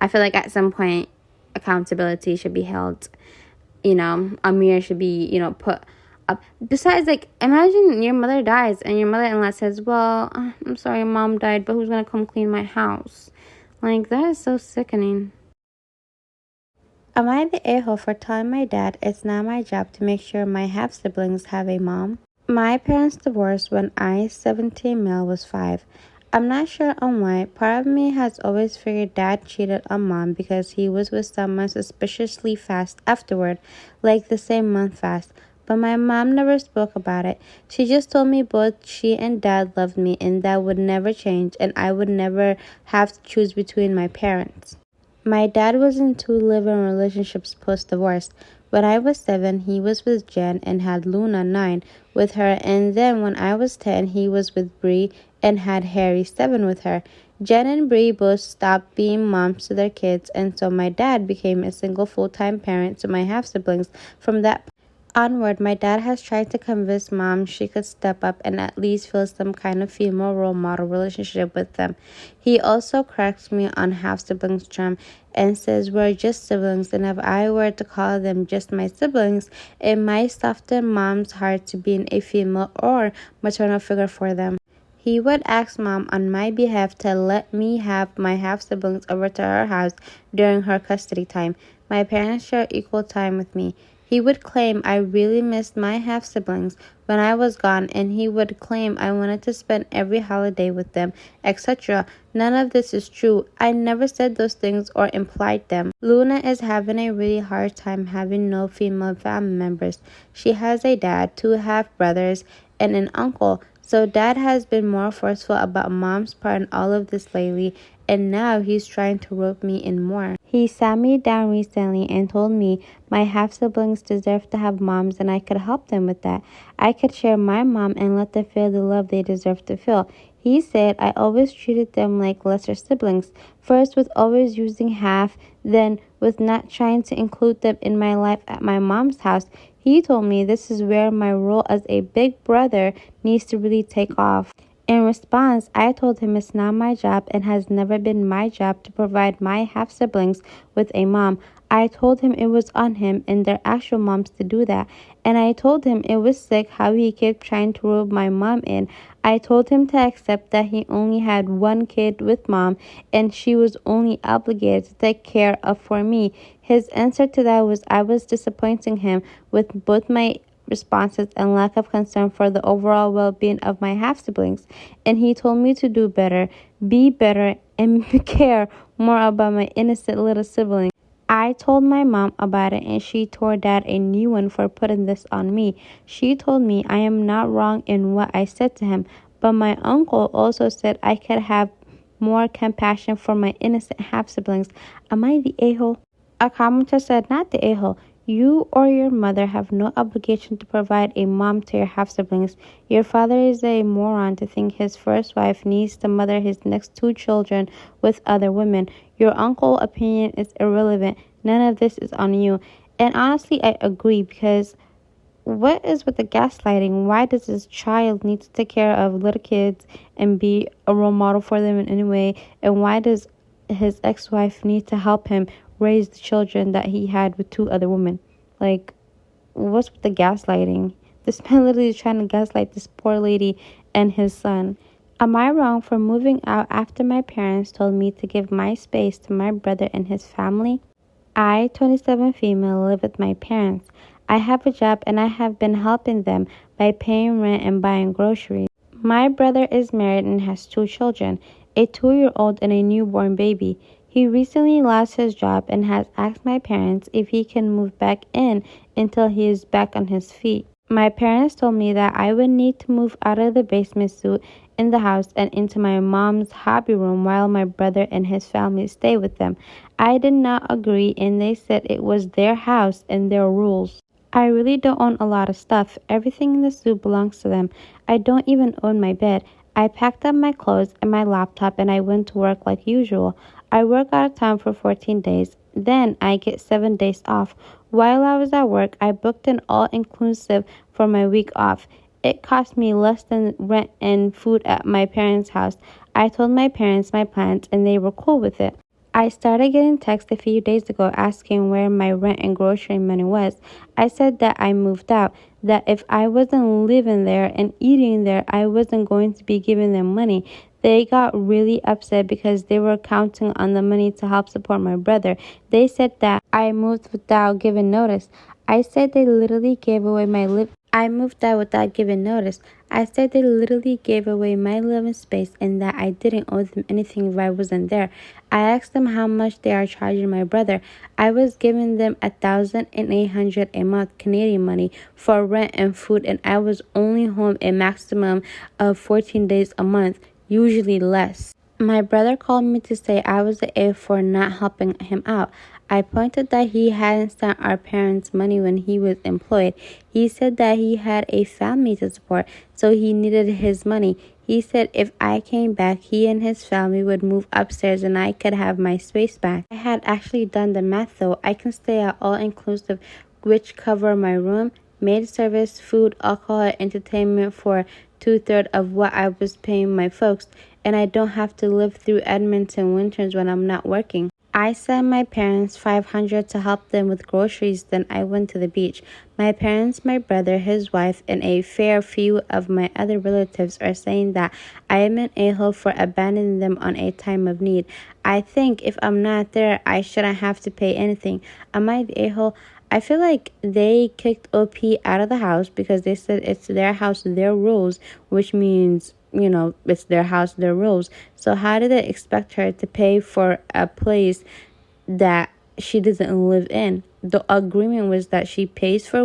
I feel like at some point accountability should be held. A mirror should be, put up. Besides, like, imagine your mother dies and your mother-in-law says, well, I'm sorry, mom died, but who's going to come clean my house? Like, that is so sickening. Am I the a-hole for telling my dad it's not my job to make sure my half-siblings have a mom? My parents divorced when I, 17 male, was 5. I'm not sure on why. Part of me has always figured dad cheated on mom because he was with someone suspiciously fast afterward, like the same month fast. But my mom never spoke about it. She just told me both she and dad loved me and that would never change and I would never have to choose between my parents. My dad was in 2 live-in relationships post-divorce. When I was 7, he was with Jen and had Luna 9 with her, and then when I was 10, he was with Bree and had Harry 7 with her. Jen and Bree both stopped being moms to their kids, and so my dad became a single full-time parent to my half-siblings. From that onward, my dad has tried to convince mom she could step up and at least feel some kind of female role model relationship with them. He also corrects me on half-siblings term and says we're just siblings, and if I were to call them just my siblings, it might soften mom's heart to being a female or maternal figure for them. He would ask mom on my behalf to let me have my half-siblings over to her house during her custody time. My parents share equal time with me. He would claim I really missed my half-siblings when I was gone, and he would claim I wanted to spend every holiday with them, etc. None of this is true. I never said those things or implied them. Luna is having a really hard time having no female family members. She has a dad, 2 half-brothers, and an uncle. So dad has been more forceful about mom's part in all of this lately, and now he's trying to rope me in more. He sat me down recently and told me my half-siblings deserve to have moms and I could help them with that. I could share my mom and let them feel the love they deserve to feel. He said I always treated them like lesser siblings, first with always using half, then with not trying to include them in my life at my mom's house. He told me this is where my role as a big brother needs to really take off. In response, I told him it's not my job and has never been my job to provide my half-siblings with a mom. I told him it was on him and their actual moms to do that. And I told him it was sick how he kept trying to rope my mom in. I told him to accept that he only had 1 kid with mom and she was only obligated to take care of for me. His answer to that was I was disappointing him with both my responses and lack of concern for the overall well-being of my half-siblings, and he told me to do better, be better, and care more about my innocent little sibling. I told my mom about it and she tore dad a new one for putting this on me. She told me I am not wrong in what I said to him, but my uncle also said I could have more compassion for my innocent half-siblings. Am I the a-hole? A commenter said, not the a-hole. You or your mother have no obligation to provide a mom to your half-siblings. Your father is a moron to think his first wife needs to mother his next 2 children with other women. Your uncle's opinion is irrelevant. None of this is on you. And honestly, I agree because what is with the gaslighting? Why does this child need to take care of little kids and be a role model for them in any way? And why does his ex-wife need to help him raise the children that he had with two other women? Like, what's with the gaslighting? This man literally is trying to gaslight this poor lady and his son. Am I wrong for moving out after my parents told me to give my space to my brother and his family? I, 27 female, live with my parents. I have a job and I have been helping them by paying rent and buying groceries. My brother is married and has two children, a 2-year-old and a newborn baby. He recently lost his job and has asked my parents if he can move back in until he is back on his feet. My parents told me that I would need to move out of the basement suite in the house and into my mom's hobby room while my brother and his family stay with them. I did not agree and they said it was their house and their rules. I really don't own a lot of stuff. Everything in the zoo belongs to them. I don't even own my bed. I packed up my clothes and my laptop and I went to work like usual. I work out of town for 14 days. Then I get 7 days off. While I was at work, I booked an all-inclusive for my week off. It cost me less than rent and food at my parents' house. I told my parents my plans and they were cool with it. I started getting texts a few days ago asking where my rent and grocery money was. I said that I moved out, that if I wasn't living there and eating there, I wasn't going to be giving them money. They got really upset because they were counting on the money to help support my brother. They said that I moved without giving notice. I said they literally gave away my I moved out without giving notice. I said they literally gave away my living space and that I didn't owe them anything if I wasn't there. I asked them how much they are charging my brother. I was giving them 1,800 a month Canadian money for rent and food, and I was only home a maximum of 14 days a month, usually less. My brother called me to say I was the A for not helping him out. I pointed that he hadn't sent our parents money when he was employed. He said that he had a family to support, so he needed his money. He said if I came back, he and his family would move upstairs and I could have my space back. I had actually done the math though. I can stay at all-inclusive, which cover my room, maid service, food, alcohol, and entertainment for 2/3 of what I was paying my folks, and I don't have to live through Edmonton winters when I'm not working. I sent my parents $500 to help them with groceries, then I went to the beach. My parents, my brother, his wife, and a fair few of my other relatives are saying that I am an a-hole for abandoning them on a time of need. I think if I'm not there, I shouldn't have to pay anything. Am I the a-hole? I feel like they kicked OP out of the house because they said it's their house, their rules, which means, it's their house, their rules. So how did they expect her to pay for a place that she doesn't live in? The agreement was that she pays for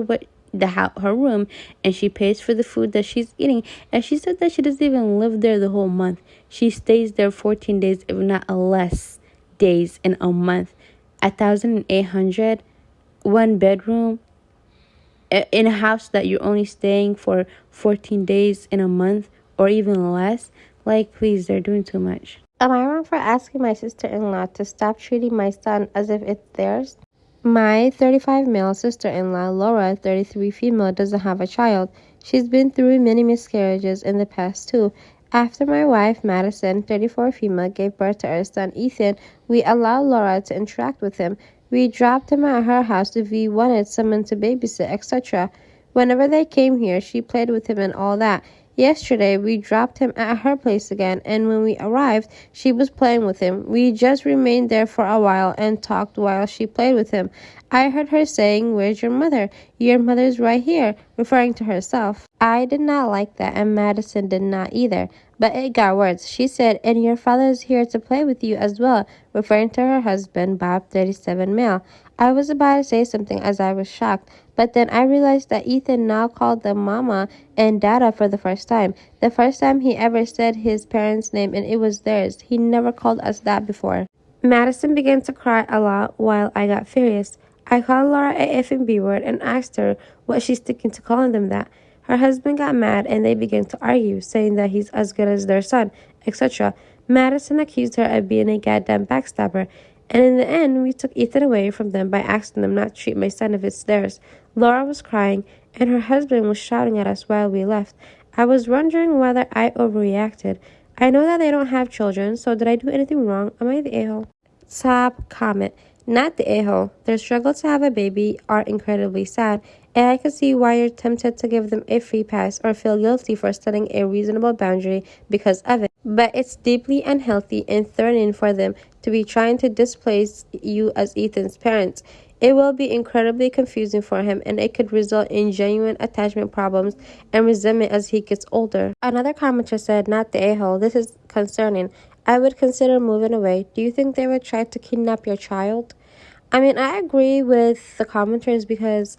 her room, and she pays for the food that she's eating. And she said that she doesn't even live there the whole month. She stays there 14 days, if not less days in a month. 1,800, one bedroom, in a house that you're only staying for 14 days in a month or even less. Like, please, they're doing too much. Am I wrong for asking my sister-in-law to stop treating my son as if it's theirs? My 35 male sister-in-law, Laura, 33 female, doesn't have a child. She's been through many miscarriages in the past too. After my wife, Madison, 34 female, gave birth to our son, Ethan, we allowed Laura to interact with him. We dropped him at her house if we wanted someone to babysit, etc. Whenever they came here, she played with him and all that. Yesterday, we dropped him at her place again, and when we arrived, she was playing with him. We just remained there for a while and talked while she played with him. I heard her saying, "Where's your mother? Your mother's right here," referring to herself. I did not like that, and Madison did not either. But it got worse. She said, "And your father is here to play with you as well," referring to her husband, Bob, 37 male. I was about to say something as I was shocked, but then I realized that Ethan now called them Mama and Dada for the first time. The first time he ever said his parents' name, and it was theirs. He never called us that before. Madison began to cry a lot while I got furious. I called Laura a F and B word and asked her what she's sticking to calling them that. Her husband got mad and they began to argue, saying that he's as good as their son, etc. Madison accused her of being a goddamn backstabber. And in the end, we took Ethan away from them by asking them not to treat my son if it's theirs. Laura was crying, and her husband was shouting at us while we left. I was wondering whether I overreacted. I know that they don't have children, so did I do anything wrong? Am I the a-hole? Top comment. Not the a-hole. Their struggle to have a baby are incredibly sad, and I can see why you're tempted to give them a free pass or feel guilty for setting a reasonable boundary because of it. But it's deeply unhealthy and threatening for them to be trying to displace you as Ethan's parents. It will be incredibly confusing for him, and it could result in genuine attachment problems and resentment as he gets older. Another commenter said, not the a-hole. This is concerning. I would consider moving away. Do you think they would try to kidnap your child? I mean, I agree with the commenters because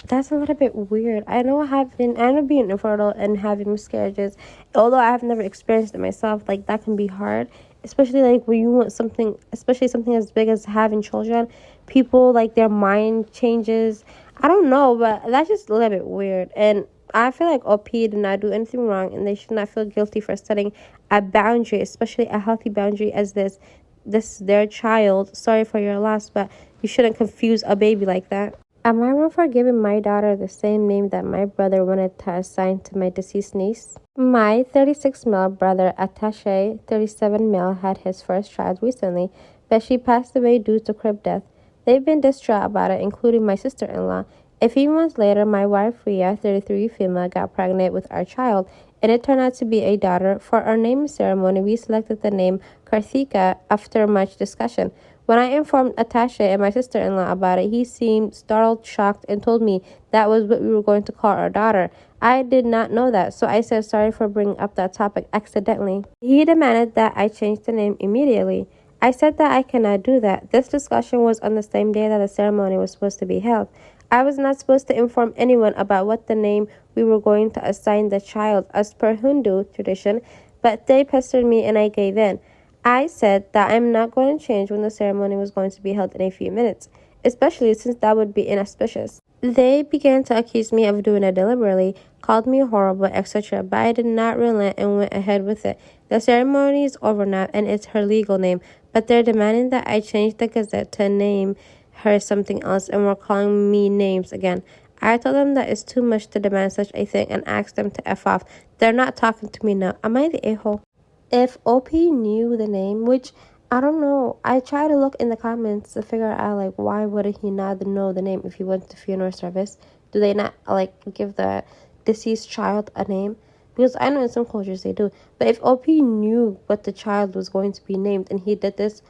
that's a little bit weird. I know being infertile and having miscarriages, although I have never experienced it myself, like that can be hard. Especially like when you want something, especially something as big as having children, people like their mind changes. I don't know, but that's just a little bit weird. And I feel like OP did not do anything wrong, and they should not feel guilty for setting a boundary, especially a healthy boundary as this. This is their child. Sorry for your loss, but you shouldn't confuse a baby like that. Am I wrong for giving my daughter the same name that my brother wanted to assign to my deceased niece? My 36 male brother, Attache 37 male, had his first child recently, but she passed away due to crib death. They've been distraught about it, including my sister-in-law. A few months later, my wife, Ria, 33 female, got pregnant with our child, and it turned out to be a daughter. For our naming ceremony, we selected the name Karthika after much discussion. When I informed Attache and my sister-in-law about it, he seemed startled, shocked, and told me that was what we were going to call our daughter. I did not know that, so I said sorry for bringing up that topic accidentally. He demanded that I change the name immediately. I said that I cannot do that. This discussion was on the same day that the ceremony was supposed to be held. I was not supposed to inform anyone about what the name we were going to assign the child as per Hindu tradition, but they pestered me and I gave in. I said that I'm not going to change when the ceremony was going to be held in a few minutes, especially since that would be inauspicious. They began to accuse me of doing it deliberately, called me horrible, etc., but I did not relent and went ahead with it. The ceremony is over now and it's her legal name, but they're demanding that I change the gazette to name her something else and were calling me names again. I told them that it's too much to demand such a thing and asked them to F off. They're not talking to me now. Am I the a-hole? If OP knew the name, which I don't know, I try to look in the comments to figure out like why wouldn't he not know the name if he went to funeral service? Do they not like give the deceased child a name? Because I know in some cultures they do. But if OP knew what the child was going to be named and he did this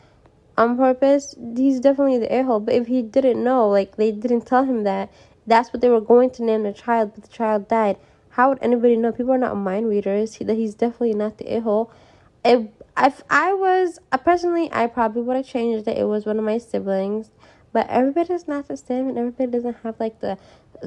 on purpose, he's definitely the a-hole. But if he didn't know, like they didn't tell him that that's what they were going to name the child, but the child died, how would anybody know? People are not mind readers. That he's definitely not the a-hole. If I was personally, I probably would have changed it. It was one of my siblings, but everybody's not the same, and everybody doesn't have like the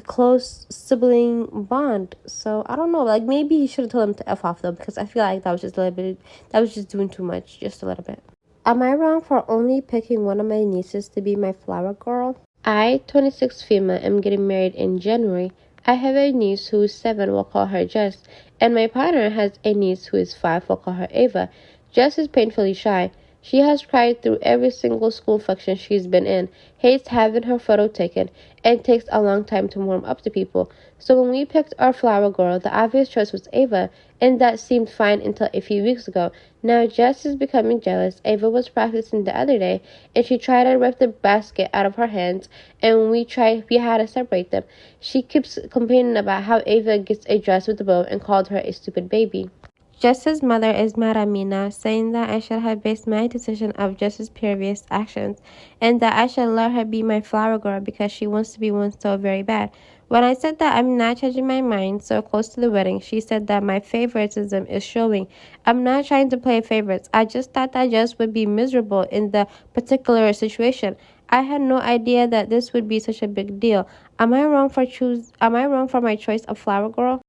close sibling bond. So I don't know. Like maybe he should have told him to F off though, because I feel like that was just a little bit. That was just doing too much, just a little bit. Am I wrong for only picking one of my nieces to be my flower girl? I, 26 female, am getting married in January. I have a niece who is 7, we'll call her Jess, and my partner has a niece who is 5, we'll call her Ava. Jess is painfully shy. She has cried through every single school function she's been in, hates having her photo taken, and takes a long time to warm up to people. So when we picked our flower girl, the obvious choice was Ava, and that seemed fine until a few weeks ago. Now Jess is becoming jealous. Ava was practicing the other day, and she tried to rip the basket out of her hands, and when we had to separate them. She keeps complaining about how Ava gets a dress with a bow and called her a stupid baby. Jess's mother is mad at me now, saying that I should have based my decision of Jess's previous actions, and that I should let her be my flower girl because she wants to be one so very bad. When I said that I'm not changing my mind so close to the wedding, she said that my favoritism is showing. I'm not trying to play favorites. I just thought that Jess would be miserable in the particular situation. I had no idea that this would be such a big deal. Am I wrong for my choice of flower girl?